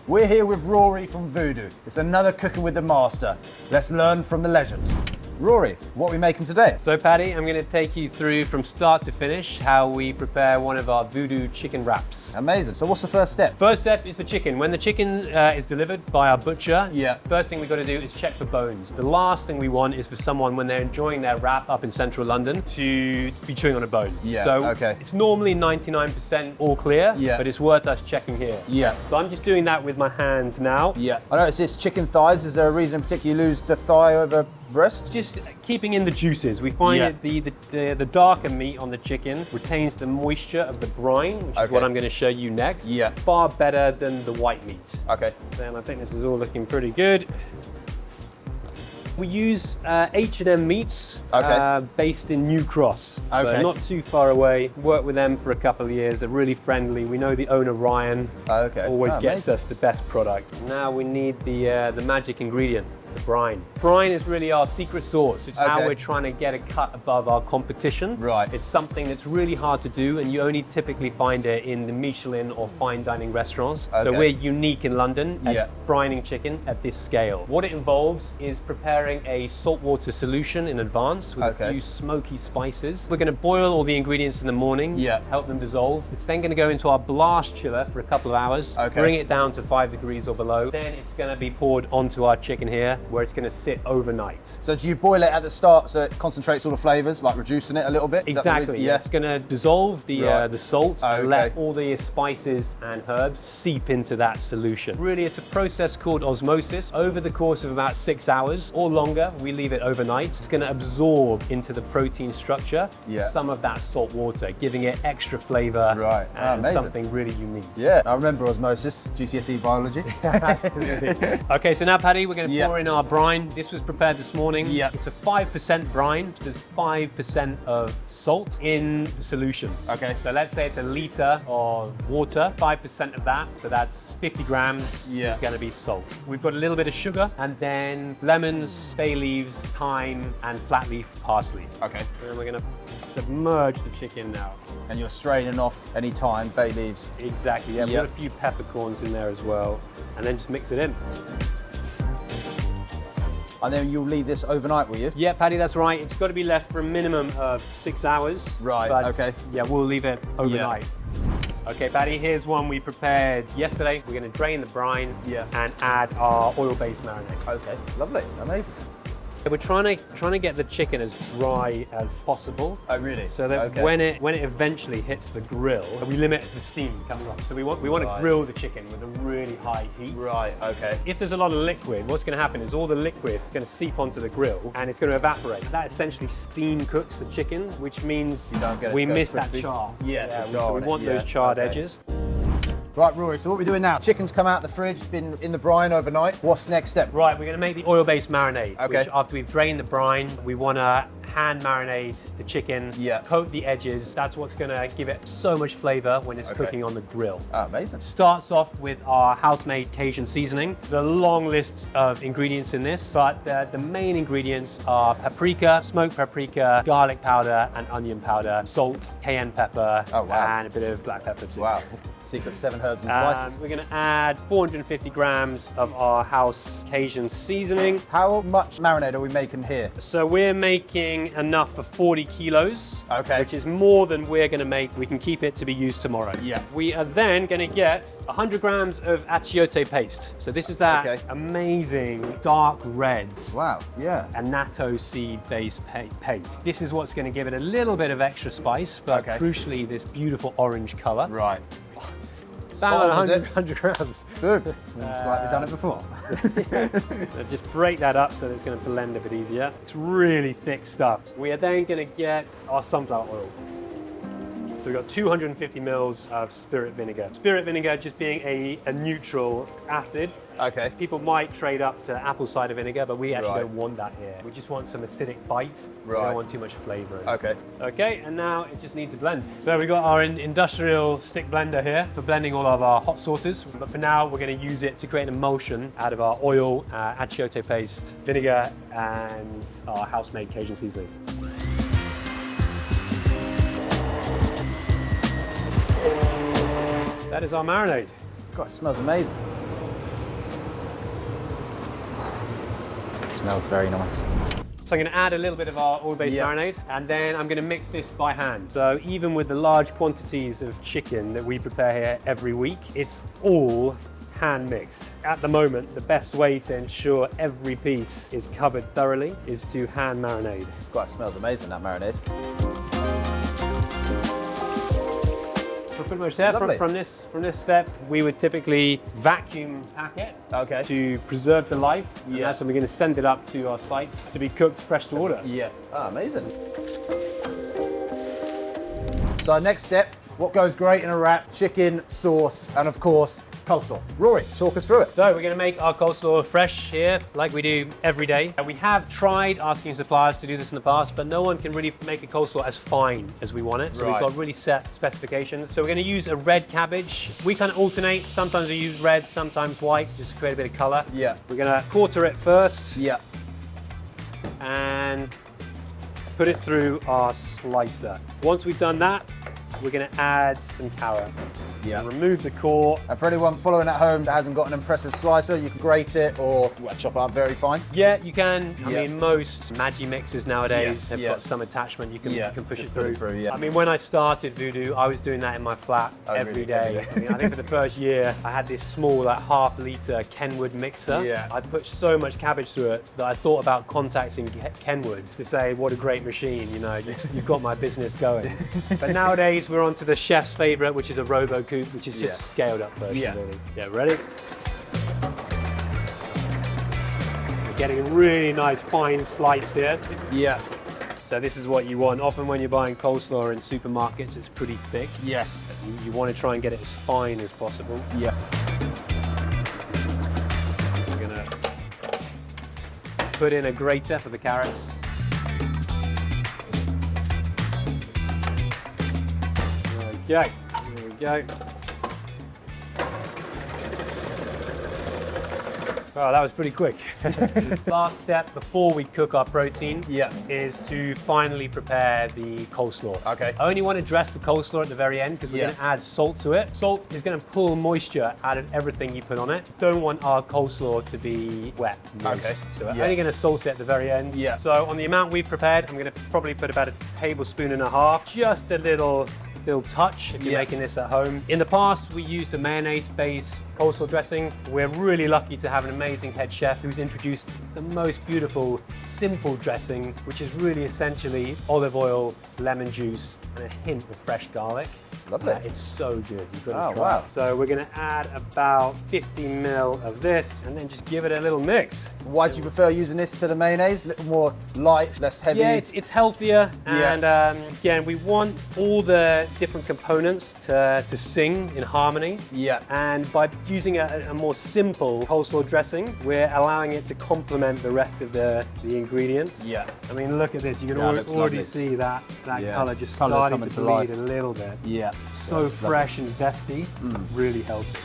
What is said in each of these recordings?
We're here with Rory from Voodoo. It's another Cooking with the Master. Let's learn from the legend. Rory, what are we making today? So Paddy, I'm going to take you through from start to finish how we prepare one of our Voodoo chicken wraps. Amazing. So what's the first step? First step is the chicken. When the chicken is delivered by our butcher, first thing we've got to do is check for bones. The last thing we want is for someone, when they're enjoying their wrap up in central London, to be chewing on a bone. So it's normally 99% all clear, but it's worth us checking here. So I'm just doing that with my hands now. I noticed this chicken thighs. Is there a reason in particular you lose the thigh over breast? Just keeping in the juices. We find that the darker meat on the chicken retains the moisture of the brine, which is what I'm going to show you next. Far better than the white meat. Then I think this is all looking pretty good. We use H&M Meats based in New Cross, so not too far away. Worked with them for a couple of years. They're really friendly. We know the owner, Ryan, always gets us the best product. Now we need the magic ingredient, the brine. Brine is really our secret sauce. It's how we're trying to get a cut above our competition. It's something that's really hard to do, and you only typically find it in the Michelin or fine dining restaurants. So we're unique in London at brining chicken at this scale. What it involves is preparing a saltwater solution in advance with a few smoky spices. We're going to boil all the ingredients in the morning, help them dissolve. It's then going to go into our blast chiller for a couple of hours, bring it down to 5 degrees or below. Then it's going to be poured onto our chicken here, where it's going to sit overnight. So do you boil it at the start so it concentrates all the flavours, like reducing it a little bit? Exactly. It's going to dissolve the salt and let all the spices and herbs seep into that solution. Really, it's a process called osmosis. Over the course of about 6 hours or longer, we leave it overnight. It's going to absorb into the protein structure some of that salt water, giving it extra flavour and something really unique. I remember osmosis, GCSE biology. Absolutely. Okay, so now Paddy, we're going to pour in our brine. This was prepared this morning. It's a 5% brine. There's 5% of salt in the solution. So let's say it's a litre of water, 5% of that, so that's 50 grams is going to be salt. We've got a little bit of sugar, and then lemons, bay leaves, thyme, and flat leaf parsley. And then we're going to submerge the chicken now. And you're straining off any thyme, bay leaves. Exactly, we've got a few peppercorns in there as well, and then just mix it in. And then you'll leave this overnight, will you? Yeah, Paddy, that's right. It's got to be left for a minimum of 6 hours. But yeah, we'll leave it overnight. Okay, Paddy, here's one we prepared yesterday. We're going to drain the brine and add our oil-based marinade. Lovely, amazing. We're trying to get the chicken as dry as possible. Really? So that when it eventually hits the grill, we limit the steam coming off. So we want to grill the chicken with a really high heat. If there's a lot of liquid, what's going to happen is all the liquid is going to seep onto the grill and it's going to evaporate. That essentially steam cooks the chicken, which means we miss that char. So we want those charred edges. Right, Rory, so what are we doing now? Chicken's come out of the fridge, it's been in the brine overnight. What's the next step? Right, we're going to make the oil-based marinade. Which, after we've drained the brine, we want to hand marinate the chicken, coat the edges. That's what's going to give it so much flavour when it's cooking on the grill. Amazing. Starts off with our house-made Cajun seasoning. There's a long list of ingredients in this, but the main ingredients are paprika, smoked paprika, garlic powder and onion powder, salt, cayenne pepper, and a bit of black pepper too. Secret 7 herbs and spices. We're going to add 450 grams of our house Cajun seasoning. How much marinade are we making here? So we're making enough for 40 kilos, which is more than we're going to make. We can keep it to be used tomorrow. We are then going to get 100 grams of achiote paste. So this is that amazing dark red annatto seed based paste. This is what's going to give it a little bit of extra spice, but crucially this beautiful orange color. About 100 grams. Good. Slightly done it before. Just break that up so that it's going to blend a bit easier. It's really thick stuff. We are then going to get our sunflower oil. So we've got 250 mils of spirit vinegar. Spirit vinegar just being a neutral acid. People might trade up to apple cider vinegar, but we actually don't want that here. We just want some acidic bite. We don't want too much flavour. Okay, and now it just needs to blend. So we've got our industrial stick blender here for blending all of our hot sauces. But for now, we're going to use it to create an emulsion out of our oil, achiote paste, vinegar, and our house-made Cajun seasoning. That is our marinade. God, it smells amazing. Smells very nice. So I'm going to add a little bit of our oil-based marinade, and then I'm going to mix this by hand. So even with the large quantities of chicken that we prepare here every week, it's all hand mixed. At the moment, the best way to ensure every piece is covered thoroughly is to hand marinade. God, it smells amazing, that marinade. So pretty much there. From this step, we would typically vacuum pack it to preserve the life. And that's when we're going to send it up to our sites to be cooked fresh to order. Yeah. Oh, amazing. So our next step, what goes great in a wrap? Chicken, sauce, and of course, coleslaw. Rory, talk us through it. So we're going to make our coleslaw fresh here, like we do every day. We have tried asking suppliers to do this in the past, but no one can really make a coleslaw as fine as we want it. So we've got really set specifications. So we're going to use a red cabbage. We kind of alternate. Sometimes we use red, sometimes white, just to create a bit of color. Yeah. We're going to quarter it first. Yeah. And put it through our slicer. Once we've done that, we're going to add some carrot. Yeah. Remove the core. And for anyone following at home that hasn't got an impressive slicer, you can grate it or chop it up very fine. Yeah, you can. I mean, most Maggi mixers nowadays have got some attachment. You can push it through. I mean, when I started Voodoo, I was doing that in my flat every day. I mean, I think for the first year, I had this small, like half-liter Kenwood mixer. Yeah. I put so much cabbage through it that I thought about contacting Kenwood to say, what a great machine, you know, you've got my business going. But nowadays, we're on to the chef's favorite, which is a Robo Coupe, which is just a scaled up version, really. Yeah, ready? We're getting a really nice fine slice here. Yeah. So this is what you want. Often when you're buying coleslaw in supermarkets, it's pretty thick. Yes. You want to try and get it as fine as possible. Yeah. We're gonna put in a grater for the carrots. There we go. Oh, that was pretty quick. Last step before we cook our protein is to finally prepare the coleslaw. Okay. I only want to dress the coleslaw at the very end because we're going to add salt to it. Salt is going to pull moisture out of everything you put on it. Don't want our coleslaw to be wet. Moist. Okay. So we're only going to salt it at the very end. Yeah. So on the amount we've prepared, I'm going to probably put about 1.5 tablespoons, just a little touch if you're making this at home. In the past, we used a mayonnaise-based coleslaw dressing. We're really lucky to have an amazing head chef who's introduced the most beautiful, simple dressing, which is really essentially olive oil, lemon juice, and a hint of fresh garlic. Lovely. It's so good. You've got to try. Wow. So we're going to add about 50 ml of this and then just give it a little mix. Why do you prefer using this to the mayonnaise? A little more light, less heavy? Yeah, it's healthier. And again, we want all the different components to sing in harmony. Yeah. And by using a more simple coleslaw dressing, we're allowing it to complement the rest of the ingredients. Yeah. I mean, look at this. You can already see that colour just starting to bleed a little bit. Yeah. So fresh and zesty, really healthy.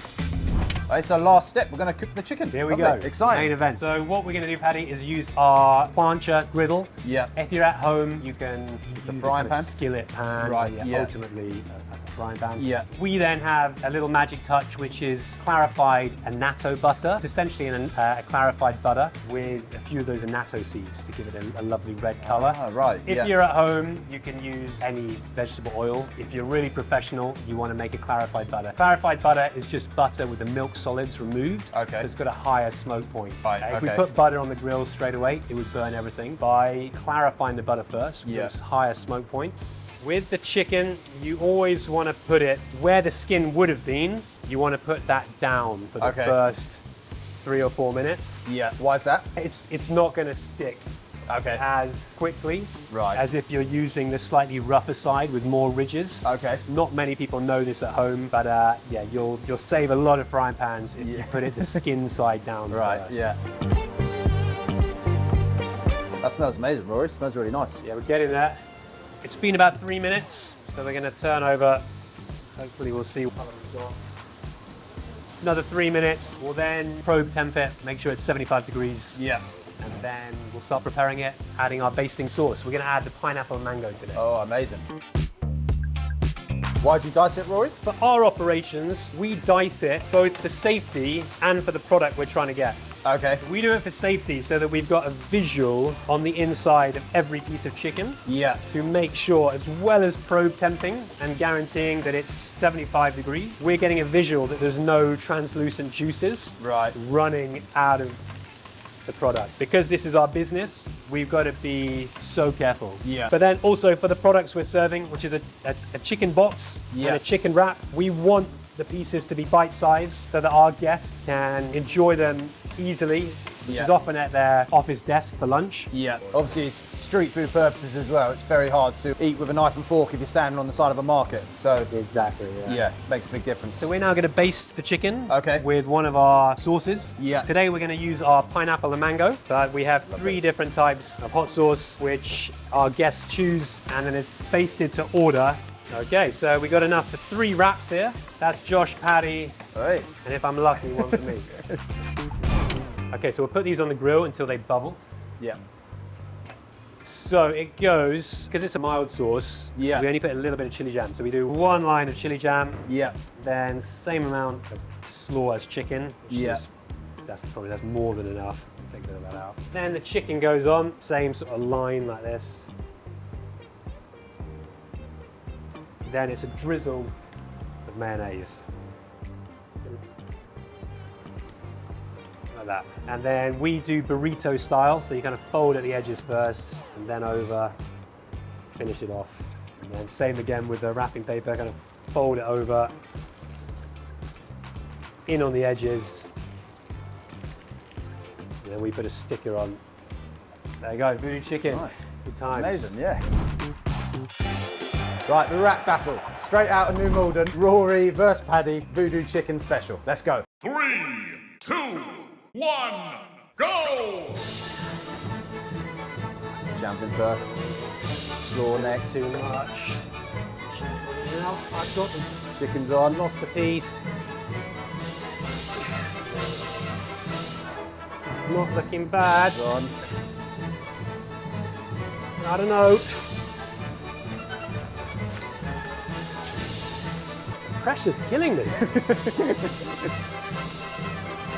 Okay, so last step, we're going to cook the chicken. Here we go. Exciting. Main event. So what we're going to do, Paddy, is use our plancha griddle. Yeah. If you're at home, you can use a frying pan, skillet pan. Right. Ultimately, a frying pan. Yeah. We then have a little magic touch, which is clarified annatto butter. It's essentially a clarified butter with a few of those annatto seeds to give it a lovely red color. Right. If you're at home, you can use any vegetable oil. If you're really professional, you want to make a clarified butter. Clarified butter is just butter with the milk solids removed. Okay. So it's got a higher smoke point. Right. If we put butter on the grill straight away, it would burn everything. By clarifying the butter first, with this higher smoke point. With the chicken, you always want to put it where the skin would have been. You want to put that down for the first 3 or 4 minutes. Yeah. Why is that? It's not going to stick as quickly as if you're using the slightly rougher side with more ridges. Okay. Not many people know this at home, but yeah, you'll save a lot of frying pans if you put it the skin side down first. Yeah. That smells amazing, Rory. It smells really nice. Yeah, we're getting there. It's been about 3 minutes, so we're going to turn over. Hopefully we'll see what color we've got. Another 3 minutes. We'll then probe temp it, make sure it's 75 degrees. Yeah. And then we'll start preparing it, adding our basting sauce. We're going to add the pineapple and mango today. Oh, amazing. Why do you dice it, Rory? For our operations, we dice it both for safety and for the product we're trying to get. Okay. We do it for safety so that we've got a visual on the inside of every piece of chicken. Yeah. To make sure, as well as probe temping and guaranteeing that it's 75 degrees, we're getting a visual that there's no translucent juices running out of the product. Because this is our business, we've got to be so careful. Yeah. But then also for the products we're serving, which is a chicken box and a chicken wrap, we want the pieces to be bite-sized so that our guests can enjoy them easily, which is often at their office desk for lunch. Yeah. Obviously, it's street food purposes as well. It's very hard to eat with a knife and fork if you're standing on the side of a market. So exactly. Yeah, makes a big difference. So we're now going to baste the chicken Okay. with one of our sauces. Yeah. Today we're going to use our pineapple and mango. But we have 3 different types of hot sauce which our guests choose, and then it's basted to order. Okay, so we got enough for 3 wraps here. That's Josh, Paddy, and if I'm lucky, one for me. Okay, so we'll put these on the grill until they bubble. Yeah. So it goes, because it's a mild sauce, we only put a little bit of chili jam. So we do 1 line of chili jam, then same amount of slaw as chicken, which is, that's more than enough. Take a bit of that out. Then the chicken goes on, same sort of line like this. Then it's a drizzle of mayonnaise. Like that. And then we do burrito style, so you kind of fold at the edges first and then over, finish it off. And then same again with the wrapping paper, kind of fold it over, in on the edges. And then we put a sticker on. There you go, Voodoo Chicken. Nice. Good times. Amazing, yeah. Right, the rap battle. Straight out of New Malden, Rory versus Paddy, Voodoo Chicken special. Let's go. 3, 2, 1, go! Jam's in first. Slaw next. Too much. Now I've got the Chicken's on. lost a piece. It's not looking bad. On. I don't know. Pressure's killing me.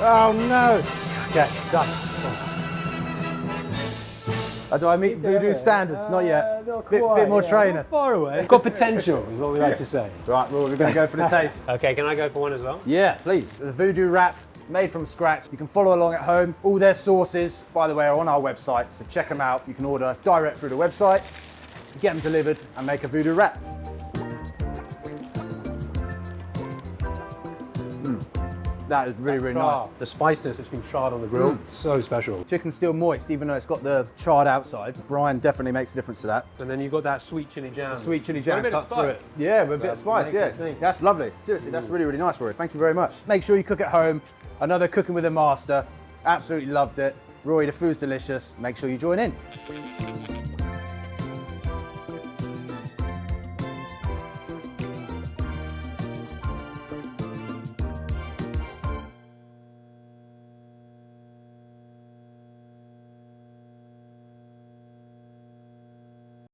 Oh no! Okay, done. Do I meet Voodoo standards? Not yet. Not Bit more trainer. Not far away. Got potential, is what we like to say. Right, Rory, we're going to go for the taste. Okay, can I go for one as well? Yeah, please. The Voodoo wrap, made from scratch. You can follow along at home. All their sauces, by the way, are on our website, so check them out. You can order direct through the website, get them delivered, and make a Voodoo wrap. That is really, really nice. The spiciness that's been charred on the grill, so special. Chicken's still moist, even though it's got the charred outside. Brine definitely makes a difference to that. And then you've got that sweet chili jam. Sweet chili jam Got a bit of cuts through it. spice. Yeah, with a bit of spice, yeah. That's lovely. Seriously, that's really, really nice, Rory. Thank you very much. Make sure you cook at home. Another Cooking with a Master. Absolutely loved it. Rory, the food's delicious. Make sure you join in.